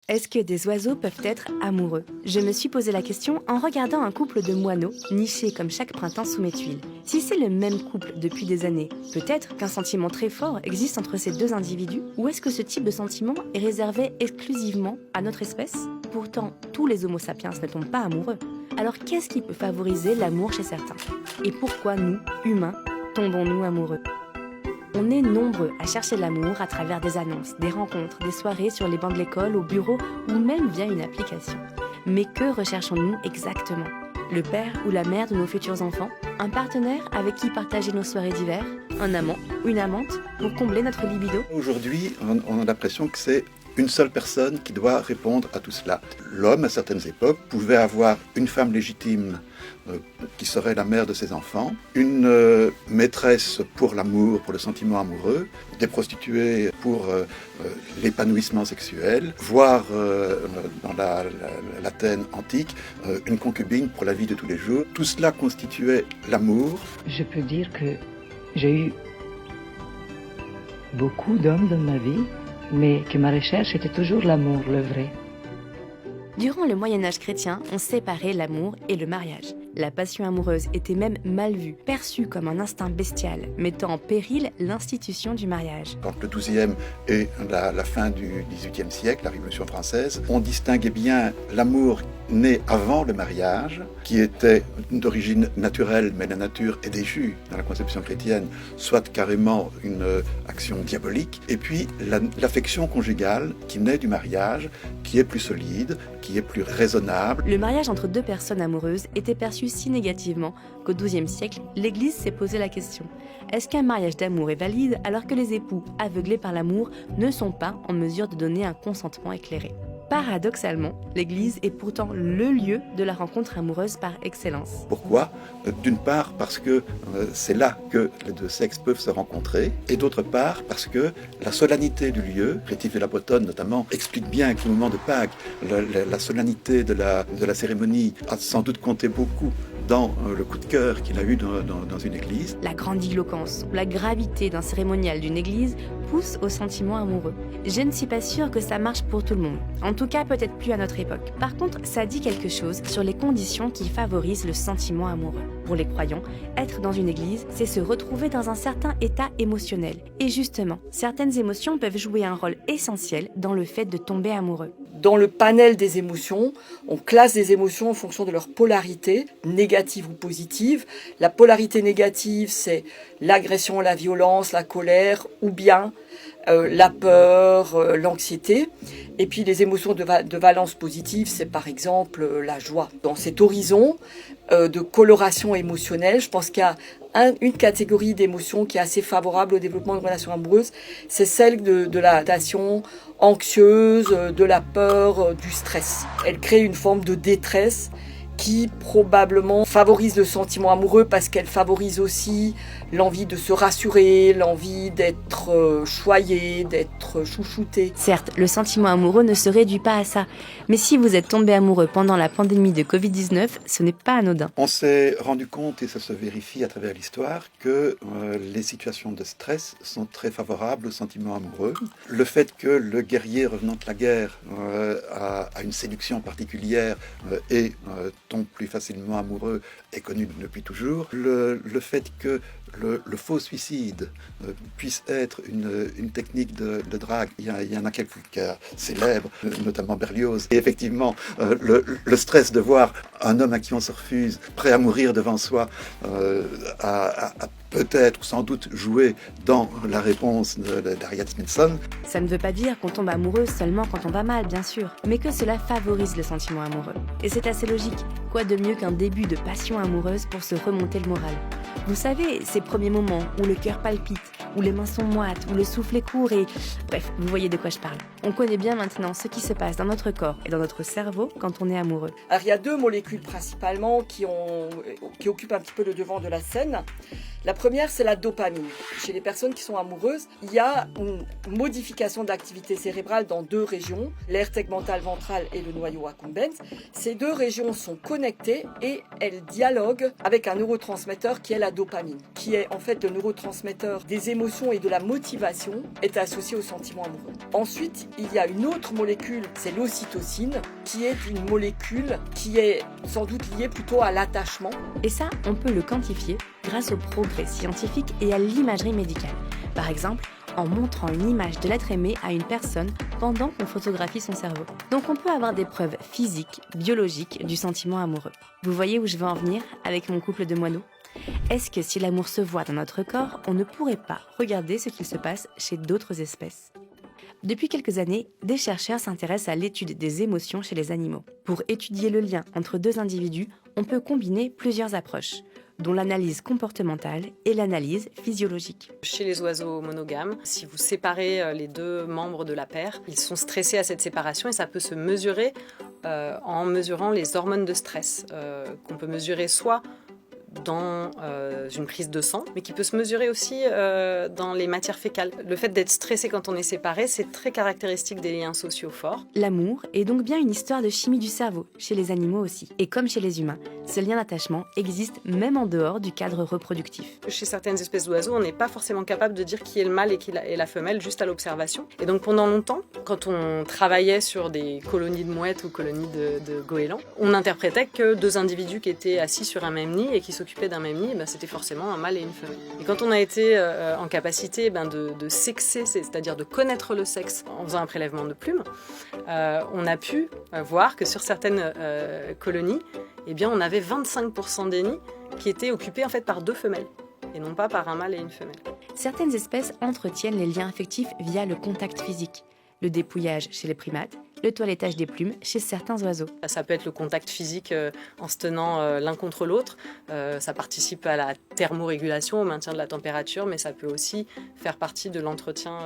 Est-ce que des oiseaux peuvent être amoureux? Je me suis posé la question en regardant un couple de moineaux nichés comme chaque printemps sous mes tuiles. Si c'est le même couple depuis des années, peut-être qu'un sentiment très fort existe entre ces deux individus, ou est-ce que ce type de sentiment est réservé exclusivement à notre espèce? Pourtant, tous les homo sapiens ne tombent pas amoureux. Alors qu'est-ce qui peut favoriser l'amour chez certains? Et pourquoi nous, humains, tombons-nous amoureux? On est nombreux à chercher l'amour à travers des annonces, des rencontres, des soirées sur les bancs de l'école, au bureau ou même via une application. Mais que recherchons-nous exactement? Le père ou la mère de nos futurs enfants? Un partenaire avec qui partager nos soirées d'hiver? Un amant? Une amante? Pour combler notre libido? Aujourd'hui, on a l'impression que c'est une seule personne qui doit répondre à tout cela. L'homme, à certaines époques, pouvait avoir une femme légitime qui serait la mère de ses enfants, une maîtresse pour l'amour, pour le sentiment amoureux, des prostituées pour l'épanouissement sexuel, voire dans l'Athènes antique, une concubine pour la vie de tous les jours. Tout cela constituait l'amour. Je peux dire que j'ai eu beaucoup d'hommes dans ma vie, mais que ma recherche était toujours l'amour, le vrai. Durant le Moyen-Âge chrétien, on séparait l'amour et le mariage. La passion amoureuse était même mal vue, perçue comme un instinct bestial, mettant en péril l'institution du mariage. Entre le XIIe et la fin du XVIIIe siècle, la Révolution française, on distinguait bien l'amour né avant le mariage, qui était d'origine naturelle, mais la nature est déchue dans la conception chrétienne, soit carrément une action diabolique, et puis l'affection conjugale qui naît du mariage, qui est plus solide, qui est plus raisonnable. Le mariage entre deux personnes amoureuses était perçu si négativement qu'au XIIe siècle, l'Église s'est posé la question. Est-ce qu'un mariage d'amour est valide alors que les époux, aveuglés par l'amour, ne sont pas en mesure de donner un consentement éclaié? Paradoxalement, l'Église est pourtant le lieu de la rencontre amoureuse par excellence. Pourquoi? D'une part parce que c'est là que les deux sexes peuvent se rencontrer, et d'autre part parce que la solennité du lieu, Rétif et la Bretonne notamment, explique bien qu'au moment de Pâques, la solennité de la cérémonie a sans doute compté beaucoup dans le coup de cœur qu'il a eu dans une église. La grandiloquence, la gravité d'un cérémonial d'une église pousse au sentiment amoureux. Je ne suis pas sûre que ça marche pour tout le monde. En tout cas, peut-être plus à notre époque. Par contre, ça dit quelque chose sur les conditions qui favorisent le sentiment amoureux. Pour les croyants, être dans une église, c'est se retrouver dans un certain état émotionnel. Et justement, certaines émotions peuvent jouer un rôle essentiel dans le fait de tomber amoureux. Dans le panel des émotions, on classe des émotions en fonction de leur polarité, négative ou positive. La polarité négative, c'est l'agression, la violence, la colère, ou bien la peur, l'anxiété. Et puis les émotions de valence positive, c'est par exemple la joie. Dans cet horizon de coloration émotionnelle, je pense qu'il y a une catégorie d'émotions qui est assez favorable au développement d'une relation amoureuse, c'est celle de la passion anxieuse, de la peur, du stress. Elle crée une forme de détresse qui probablement favorise le sentiment amoureux parce qu'elle favorise aussi l'envie de se rassurer, l'envie d'être choyé, d'être chouchouté. Certes, le sentiment amoureux ne se réduit pas à ça, mais si vous êtes tombé amoureux pendant la pandémie de Covid-19, ce n'est pas anodin. On s'est rendu compte, et ça se vérifie à travers l'histoire, que les situations de stress sont très favorables au sentiment amoureux. Le fait que le guerrier revenant de la guerre a une séduction particulière et tombe plus facilement amoureux est connu depuis toujours. Le fait que le faux suicide puisse être une technique de drague, il y en a quelques cas célèbres, notamment Berlioz. Et effectivement, le stress de voir un homme à qui on se refuse, prêt à mourir devant soi, a peut-être, sans doute, joué dans la réponse d'Harriet Smithson. Ça ne veut pas dire qu'on tombe amoureux seulement quand on va mal, bien sûr, mais que cela favorise le sentiment amoureux. Et c'est assez logique. Quoi de mieux qu'un début de passion amoureuse pour se remonter le moral? Vous savez, ces premiers moments où le cœur palpite, où les mains sont moites, où le souffle est court et... Bref, vous voyez de quoi je parle. On connaît bien maintenant ce qui se passe dans notre corps et dans notre cerveau quand on est amoureux. Alors, il y a deux molécules principalement qui occupent un petit peu le devant de la scène. La première, c'est la dopamine. Chez les personnes qui sont amoureuses, il y a une modification d'activité cérébrale dans deux régions, l'aire tegmentale ventrale et le noyau accumbens. Ces deux régions sont connectées et elles dialoguent avec un neurotransmetteur qui est la dopamine, qui est en fait le neurotransmetteur des émotions émotions et de la motivation est associée au sentiment amoureux. Ensuite, il y a une autre molécule, c'est l'ocytocine, qui est une molécule qui est sans doute liée plutôt à l'attachement. Et ça, on peut le quantifier grâce au progrès scientifique et à l'imagerie médicale. Par exemple, en montrant une image de l'être aimé à une personne pendant qu'on photographie son cerveau. Donc on peut avoir des preuves physiques, biologiques du sentiment amoureux. Vous voyez où je veux en venir avec mon couple de moineaux ? Est-ce que si l'amour se voit dans notre corps, on ne pourrait pas regarder ce qu'il se passe chez d'autres espèces ? Depuis quelques années, des chercheurs s'intéressent à l'étude des émotions chez les animaux. Pour étudier le lien entre deux individus, on peut combiner plusieurs approches, dont l'analyse comportementale et l'analyse physiologique. Chez les oiseaux monogames, si vous séparez les deux membres de la paire, ils sont stressés à cette séparation et ça peut se mesurer en mesurant les hormones de stress, qu'on peut mesurer soit dans une prise de sang, mais qui peut se mesurer aussi dans les matières fécales. Le fait d'être stressé quand on est séparé, c'est très caractéristique des liens sociaux forts. L'amour est donc bien une histoire de chimie du cerveau, chez les animaux aussi. Et comme chez les humains, ce lien d'attachement existe même en dehors du cadre reproductif. Chez certaines espèces d'oiseaux, on n'est pas forcément capable de dire qui est le mâle et qui est la femelle juste à l'observation. Et donc pendant longtemps, quand on travaillait sur des colonies de mouettes ou colonies de goélands, on interprétait que deux individus qui étaient assis sur un même nid et qui s'occupaient d'un même nid, c'était forcément un mâle et une femelle. Et quand on a été en capacité de sexer, c'est-à-dire de connaître le sexe en faisant un prélèvement de plumes, on a pu voir que sur certaines colonies, on avait 25% des nids qui étaient occupés en fait par deux femelles et non pas par un mâle et une femelle. Certaines espèces entretiennent les liens affectifs via le contact physique, le dépouillage chez les primates, le toilettage des plumes chez certains oiseaux. Ça peut être le contact physique en se tenant l'un contre l'autre. Ça participe à la thermorégulation, au maintien de la température, mais ça peut aussi faire partie de l'entretien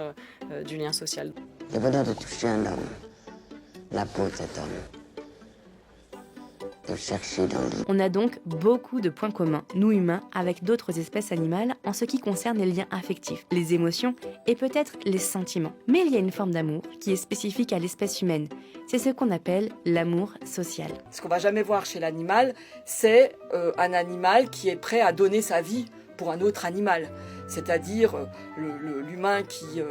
du lien social. Le bonheur de toucher un homme, la peau de cet homme, de chercher dans lui. On a donc beaucoup de points communs, nous humains, avec d'autres espèces animales en ce qui concerne les liens affectifs, les émotions et peut-être les sentiments. Mais il y a une forme d'amour qui est spécifique à l'espèce humaine. C'est ce qu'on appelle l'amour social. Ce qu'on va jamais voir chez l'animal, c'est un animal qui est prêt à donner sa vie pour un autre animal. C'est-à-dire l'humain qui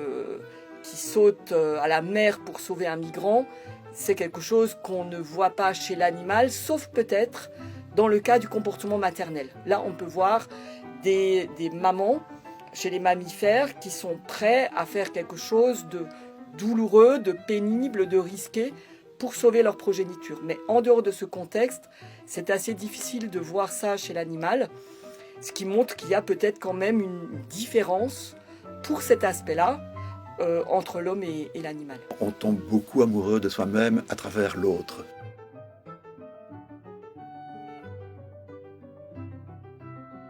saute à la mer pour sauver un migrant. C'est quelque chose qu'on ne voit pas chez l'animal, sauf peut-être dans le cas du comportement maternel. Là, on peut voir des mamans chez les mammifères qui sont prêts à faire quelque chose de douloureux, de pénible, de risqué pour sauver leur progéniture. Mais en dehors de ce contexte, c'est assez difficile de voir ça chez l'animal, ce qui montre qu'il y a peut-être quand même une différence pour cet aspect-là entre l'homme et l'animal. On tombe beaucoup amoureux de soi-même à travers l'autre.